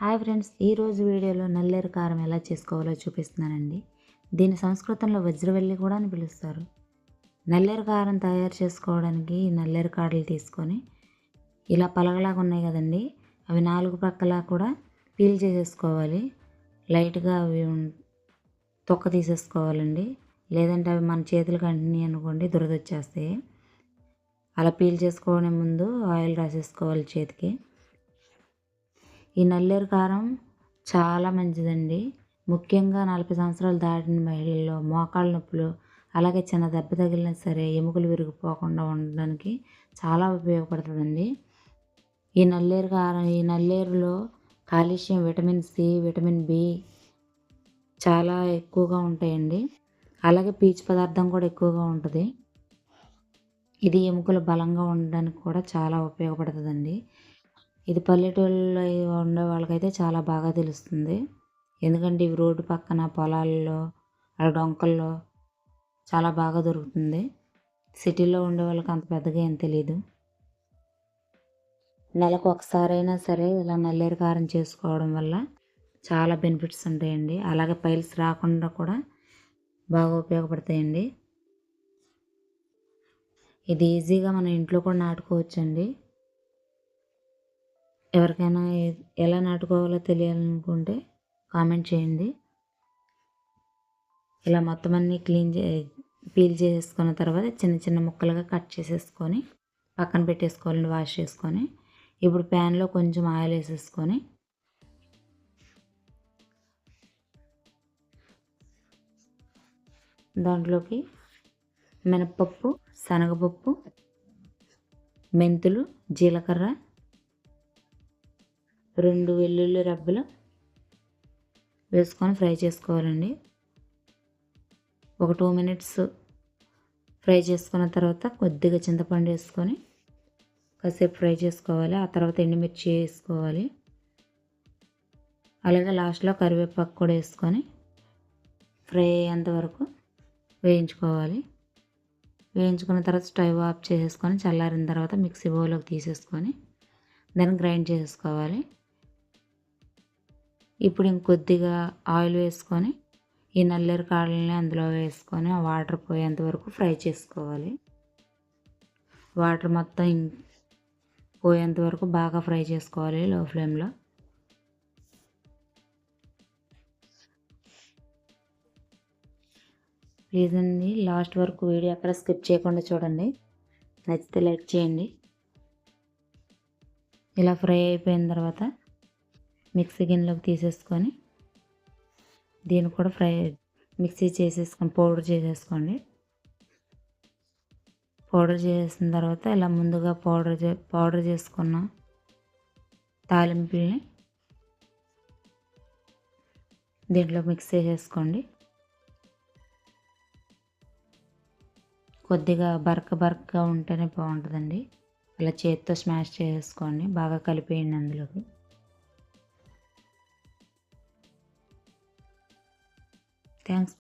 Hi friends, ఈరోజు వీడియోలో నల్లేరు కారం ఎలా చేసుకోవాలో చూపిస్తున్నానండి. దీని సంస్కృతంలో వజ్రవల్లి కూడా అని పిలుస్తారు. నల్లేరు కారం తయారు చేసుకోవడానికి నల్లేరు కాడలు తీసుకొని ఇలా పలగలాగా ఉన్నాయి కదండి, అవి 4 ప్రక్కలా కూడా పీల్ చేసేసుకోవాలి. లైట్గా అవి తొక్క తీసేసుకోవాలండి. లేదంటే అవి మన చేతులకు అంటినాయి అనుకోండి, దురద వచ్చేస్తాయి. అలా పీల్ చేసుకోవడం ముందు ఆయిల్ రాసేసుకోవాలి చేతికి. ఈ నల్లేరు కారం చాలా మంచిదండి. ముఖ్యంగా 40 సంవత్సరాలు దాటిన మహిళల్లో మోకాళ్ళ నొప్పులు, అలాగే చిన్న దెబ్బ తగిలినా సరే ఎముకలు విరిగిపోకుండా ఉండడానికి చాలా ఉపయోగపడుతుందండి ఈ నల్లేరు కారం. ఈ నల్లేరులో calcium, vitamin C, vitamin B చాలా ఎక్కువగా ఉంటాయండి. అలాగే పీచు పదార్థం కూడా ఎక్కువగా ఉంటుంది. ఇది ఎముకలు బలంగా ఉండడానికి కూడా చాలా ఉపయోగపడుతుందండి. ఇది పల్లెటూళ్ళలో ఉండే వాళ్ళకైతే చాలా బాగా తెలుస్తుంది. ఎందుకంటే ఇవి రోడ్డు పక్కన పొలాల్లో, డొంకల్లో చాలా బాగా దొరుకుతుంది. సిటీలో ఉండే వాళ్ళకి అంత పెద్దగా ఏం తెలియదు. నెలకు ఒకసారైనా సరే ఇలా నల్లేరు కారం చేసుకోవడం వల్ల చాలా బెనిఫిట్స్ ఉంటాయండి. అలాగే పైల్స్ రాకుండా కూడా బాగా ఉపయోగపడతాయండి. ఇది ఈజీగా మన ఇంట్లో కూడా నాటుకోవచ్చండి. ఎవరికైనా ఎలా నాటుకోవాలో తెలియాలనుకుంటే కామెంట్ చేయండి. ఇలా మొత్తం అన్నీ పీల్ చేసేసుకున్న తర్వాత చిన్న చిన్న ముక్కలుగా కట్ చేసేసుకొని పక్కన పెట్టేసుకోవాలండి, వాష్ చేసుకొని. ఇప్పుడు ప్యాన్లో కొంచెం ఆయిల్ వేసేసుకొని దాంట్లోకి మినపప్పు, శనగపప్పు, మెంతులు, జీలకర్ర, 2 వెల్లుల్లి రెబ్బలు వేసుకొని ఫ్రై చేసుకోవాలండి. ఒక 2 మినిట్స్ ఫ్రై చేసుకున్న తర్వాత కొద్దిగా చింతపండు వేసుకొని కాసేపు ఫ్రై చేసుకోవాలి. ఆ తర్వాత ఎండుమిర్చి వేసుకోవాలి. అలాగే లాస్ట్లో కరివేపాకు కూడా వేసుకొని ఫ్రై అయ్యేంత వరకు వేయించుకోవాలి. వేయించుకున్న తర్వాత స్టవ్ ఆఫ్ చేసేసుకొని చల్లారిన తర్వాత మిక్సీ బౌల్లోకి తీసేసుకొని దాన్ని గ్రైండ్ చేసేసుకోవాలి. ఇప్పుడు ఇంకొద్దిగా ఆయిల్ వేసుకొని ఈ నల్లేరు కాడల్ని అందులో వేసుకొని ఆ వాటర్ పోయేంత వరకు ఫ్రై చేసుకోవాలి. వాటర్ మొత్తం పోయేంత వరకు బాగా ఫ్రై చేసుకోవాలి లో ఫ్లేమ్లో. ప్లీజ్ అండి, లాస్ట్ వరకు వీడియో అక్కడ స్కిప్ చేయకుండా చూడండి. నచ్చితే లైక్ చేయండి. ఇలా ఫ్రై అయిపోయిన తర్వాత మిక్సీ గిన్నెలోకి తీసేసుకొని దీన్ని కూడా మిక్సీ చేసేసుకొని పౌడర్ చేసేసుకోండి. పౌడర్ చేసిన తర్వాత ఇలా ముందుగా పౌడర్ చేసుకున్న తాలింపుల్ని దీంట్లో మిక్స్ చేసేసుకోండి. కొద్దిగా బరకగా ఉంటేనే బాగుంటుందండి. ఇలా చేతితో స్మాష్ చేసేసుకోండి, బాగా కలిపేయండి అందులోకి. థ్యాంక్స్.